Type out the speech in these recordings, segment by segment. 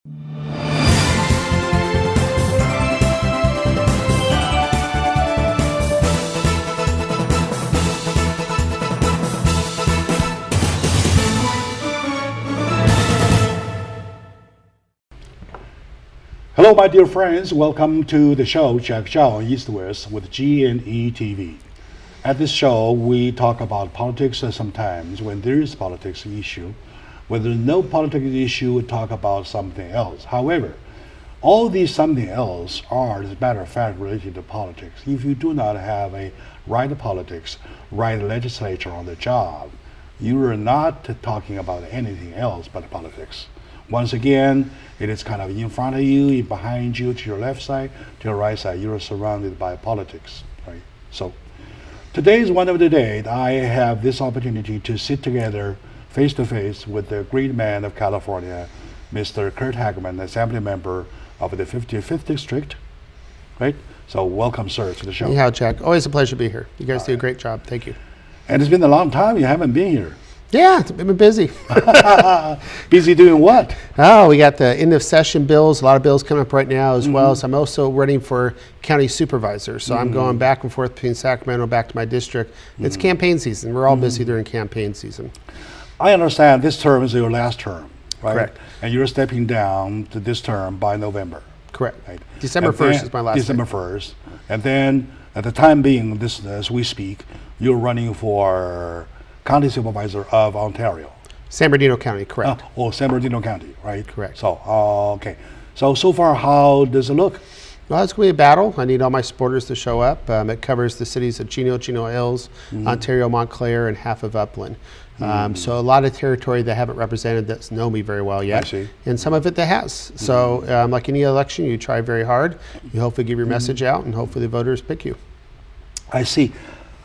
Hello, my dear friends. Welcome to the show, Jack Zhao on East West with G&E TV. At this show, we talk about politics sometimes when there is politics issue. When there's no politics issue, we talk about something else. However, all these something else are, as a matter of fact, related to politics. If you do not have a right politics, right legislature on the job, you are not talking about anything else but politics. Once again, it is kind of in front of you, behind you, to your left side, to your right side. You are surrounded by politics, right? So today is one of the days I have this opportunity to sit together face to face with the great man of California, Mr. Curt Hagman, Assembly Member of the 55th District, right? So welcome, sir, to the show. Yeah, Jack. Always a pleasure to be here. You guys do a great job. Thank you. And it's been a long time you haven't been here. Yeah, it's been busy. Busy doing what? Oh, we got the end of session bills, a lot of bills coming up right now as well. So I'm also running for county supervisor. So I'm going back and forth between Sacramento, back to my district. It's campaign season. We're all busy during campaign season. I understand this term is your last term, right? Correct. And you're stepping down to this term by November. Correct. Right? December And 1st then- is my last December 1st. And then at the time being, this as we speak, you're running for county supervisor of Ontario. San Bernardino County, correct. San Bernardino County, right? Correct. So, okay. So far, how does it look? Well, it's going to be a battle. I need all my supporters to show up. It covers the cities of Chino Hills, Ontario, Montclair, and half of Upland. So a lot of territory that I haven't represented that know me very well yet. I see. And some of it that has. So like any election, you try very hard. You hopefully give your message out, and hopefully the voters pick you. I see.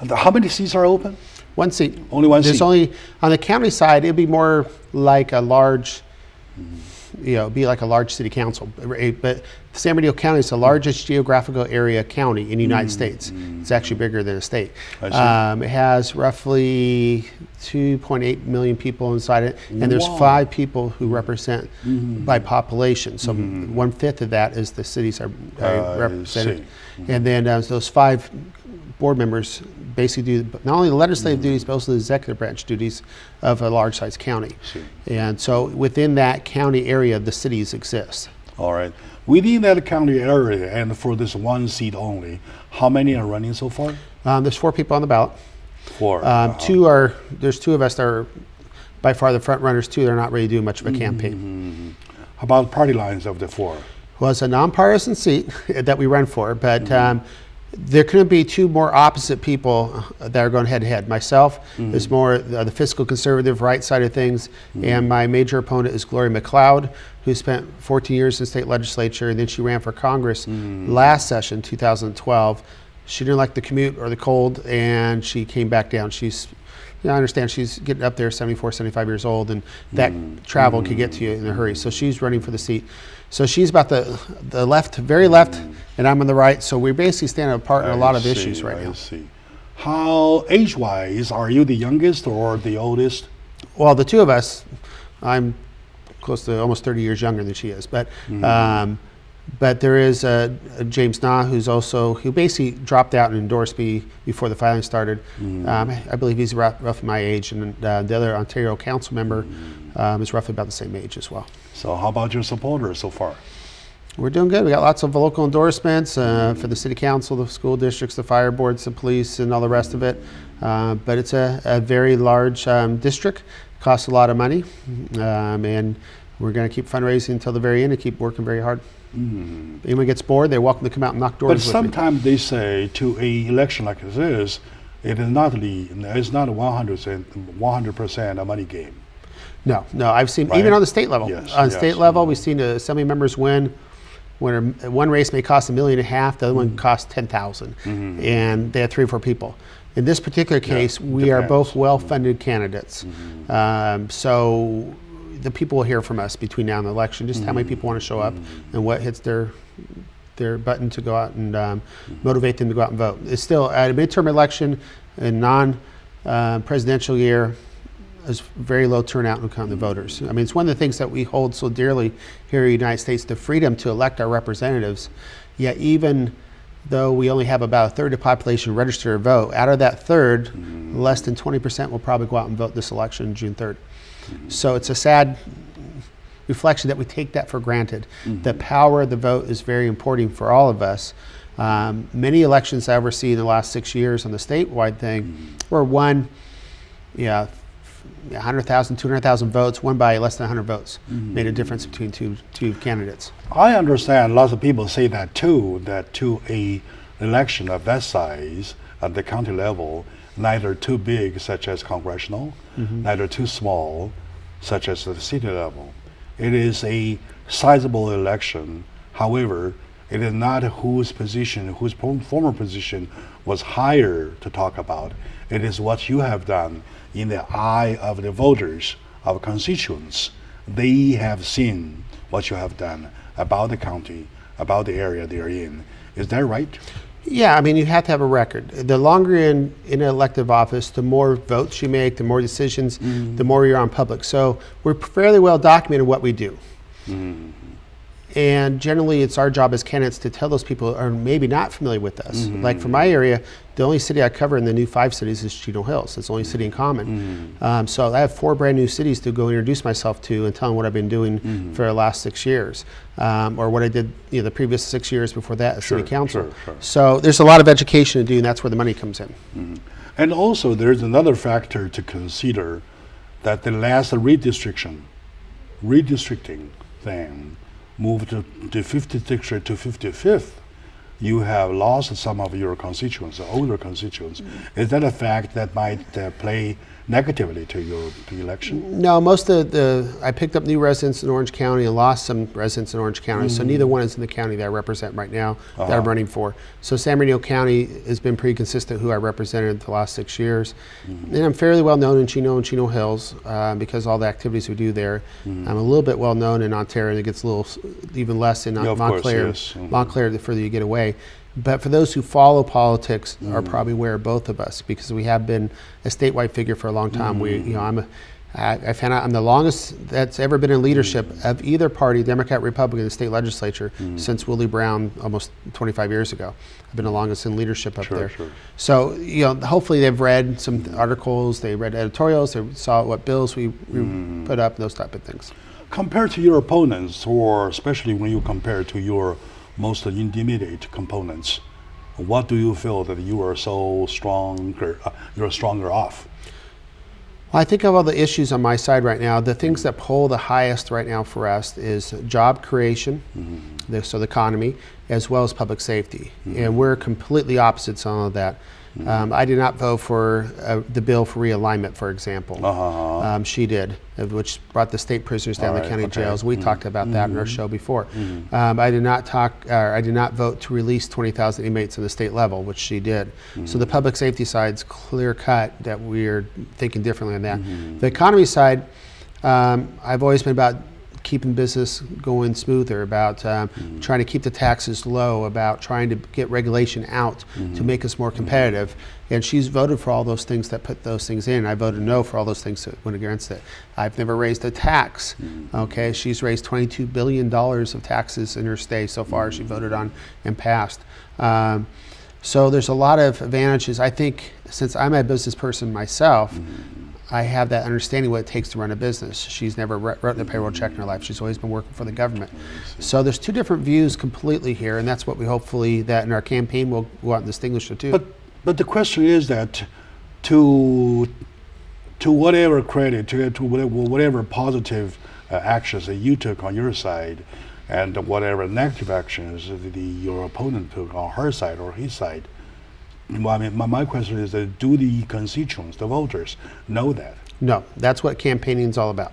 How many seats are open? One seat. Only one There's seat. only, on the county side, it'd be more like a large, it'd be like a large city council. But San Bernardino County is the largest geographical area county in the United States. It's actually bigger than a state. I see. It has roughly 2.8 million people inside it, and there's Wow. 5 people who represent by population. So 1/5 of that is the cities are represented. And then those 5 board members basically do not only the legislative duties, but also the executive branch duties of a large size county. And so within that county area, the cities exist. All right. Within that county area, and for this one seat only, how many are running so far? There's 4 people on the ballot. 4. There's 2 of us that are by far the front runners. 2 that are not really doing much of a campaign. How about party lines of the 4? Well, it's a nonpartisan seat that we run for, but there couldn't be 2 more opposite people that are going head to head. Myself is more the fiscal conservative right side of things, and my major opponent is Gloria McLeod, who spent 14 years in state legislature, and then she ran for Congress last session, 2012. She didn't like the commute or the cold, and she came back down. I understand she's getting up there, 74, 75 years old, and that travel could get to you in a hurry. So she's running for the seat. So she's about the left, very left, and I'm on the right. So we basically stand apart in a lot of issues right now. I see. How age-wise, are you the youngest or the oldest? Well, the 2 of us, I'm close to almost 30 years younger than she is. But there is James Na, who basically dropped out and endorsed me before the filing started. I believe he's roughly my age, and the other Ontario council member is roughly about the same age as well. So how about your supporters so far? We're doing good. We got lots of local endorsements for the city council, the school districts, the fire boards, the police, and all the rest of it. But it's a very large district. Costs a lot of money, and we're going to keep fundraising until the very end and keep working very hard. Anyone gets bored, they're welcome to come out and knock doors But with me. sometimes they say to an election like this, it is not it's not a 100% a money game. No, I've seen, Right? even on the state level. Yes, On yes. state level, we've seen the assembly members win. When one race may cost $1.5 million, the other one costs $10,000, and they have 3 or 4 people. In this particular case, we are both well-funded candidates. So the people will hear from us between now and the election, just how many people want to show up and what hits their button to go out and motivate them to go out and vote. It's still at a midterm election, a non-presidential year, is very low turnout when it comes to voters. I mean, it's one of the things that we hold so dearly here in the United States, the freedom to elect our representatives. Yet even though we only have about a third of the population register to vote, out of that third, less than 20% will probably go out and vote this election June 3rd. So it's a sad reflection that we take that for granted. The power of the vote is very important for all of us. Many elections I ever see in the last 6 years on the statewide thing were won, 100,000, 200,000 votes, won by less than 100 votes, made a difference between two candidates. I understand lots of people say that too, that to a election of that size at the county level, neither too big, such as congressional, neither too small, such as the city level. It is a sizable election. However, it is not whose former position was higher to talk about. It is what you have done in the eye of the voters, of constituents. They have seen what you have done about the county, about the area they're in. Is that right? Yeah, I mean, you have to have a record. The longer you're in an elective office, the more votes you make, the more decisions, the more you're on public. So we're fairly well documented what we do. And generally, it's our job as candidates to tell those people who are maybe not familiar with us. Like for my area, the only city I cover in the new 5 cities is Chino Hills. It's the only city in common. So I have 4 brand new cities to go introduce myself to and tell them what I've been doing for the last 6 years, or what I did the previous 6 years before that as city council. So there's a lot of education to do, and that's where the money comes in. And also, there's another factor to consider, that the last redistricting thing moved to the 50th district to 55th, you have lost some of your constituents, older constituents. Is that a fact that might play negatively to your election? No, most of I picked up new residents in Orange County and lost some residents in Orange County, so neither one is in the county that I represent right now that I'm running for. So San Bernardino County has been pretty consistent who I represented the last 6 years. And I'm fairly well known in Chino and Chino Hills because all the activities we do there. I'm a little bit well known in Ontario, and it gets a little even less in Montclair, Montclair the further you get away. But for those who follow politics are probably aware of both of us, because we have been a statewide figure for a long time. I found out I'm the longest that's ever been in leadership of either party, Democrat, Republican, in the state legislature since Willie Brown almost 25 years ago. I've been the longest in leadership up there. So hopefully they've read some articles, they read editorials, they saw what bills we put up, those type of things. Compared to your opponents, or especially when you compare to your most intermediate components, what do you feel that you are so stronger, you're stronger off? Well, I think of all the issues on my side right now, the things that poll the highest right now for us is job creation, so the economy, as well as public safety. And we're completely opposites on all of that. I did not vote for the bill for realignment, for example. She did, which brought the state prisoners down to the county jails. We talked about that in our show before. I did not vote to release 20,000 inmates in the state level, which she did. So the public safety side's clear cut that we're thinking differently on that. The economy side, I've always been about keeping business going smoother, about trying to keep the taxes low, about trying to get regulation out to make us more competitive. And she's voted for all those things that put those things in. I voted no for all those things that went against it. I've never raised a tax. Okay, she's raised $22 billion of taxes in her stay so far. She voted on and passed. So there's a lot of advantages. I think since I'm a business person myself, I have that understanding what it takes to run a business. She's never written a payroll check in her life. She's always been working for the government. So there's two different views completely here, and that's what we hopefully that in our campaign we'll go out and distinguish the two. But the question is that to whatever credit, to whatever positive actions that you took on your side, and whatever negative actions your opponent took on her side or his side, I mean, my question is that do the constituents, the voters, know that? No, that's what campaigning is all about.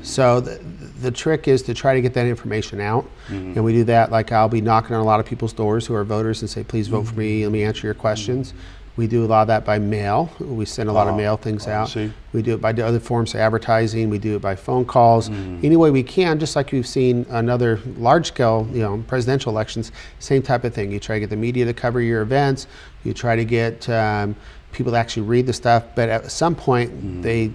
So the trick is to try to get that information out, and we do that. Like I'll be knocking on a lot of people's doors who are voters and say, please vote for me, let me answer your questions. We do a lot of that by mail. We send a lot of mail things out. We do it by other forms of advertising. We do it by phone calls. Any way we can, just like we've seen another large-scale, presidential elections, same type of thing. You try to get the media to cover your events. You try to get people to actually read the stuff. But at some point, they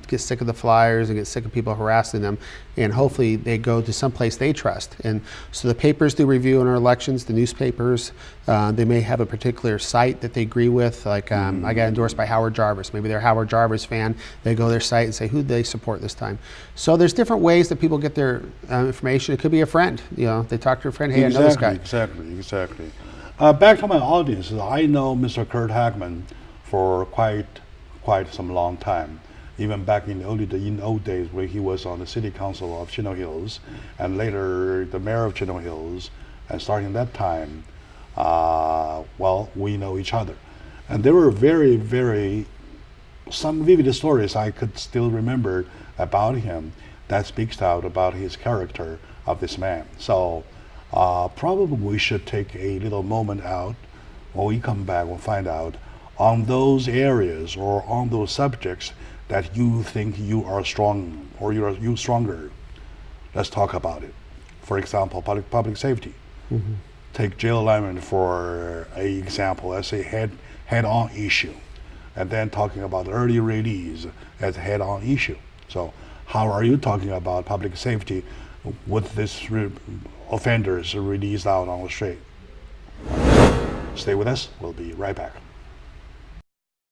get sick of the flyers and get sick of people harassing them, and hopefully they go to some place they trust. And so the papers do review in our elections, the newspapers, they may have a particular site that they agree with, like I got endorsed by Howard Jarvis. Maybe they're a Howard Jarvis fan. They go to their site and say who do they support this time. So there's different ways that people get their information. It could be a friend. You know, they talk to a friend, hey, I know this guy. Exactly. Back to my audience, I know Mr. Curt Hagman for quite some long time. Even back in the old days where he was on the city council of Chino Hills and later the mayor of Chino Hills, and starting that time, well, we know each other. And there were some vivid stories I could still remember about him that speaks out about his character of this man. So probably we should take a little moment out when we come back, we'll find out on those areas or on those subjects that you think you are strong or you're stronger. Let's talk about it. For example, public safety. Take jail alignment for an example as a head-on issue, and then talking about early release as a head-on issue. So how are you talking about public safety with this offenders released out on the street? Stay with us. We'll be right back.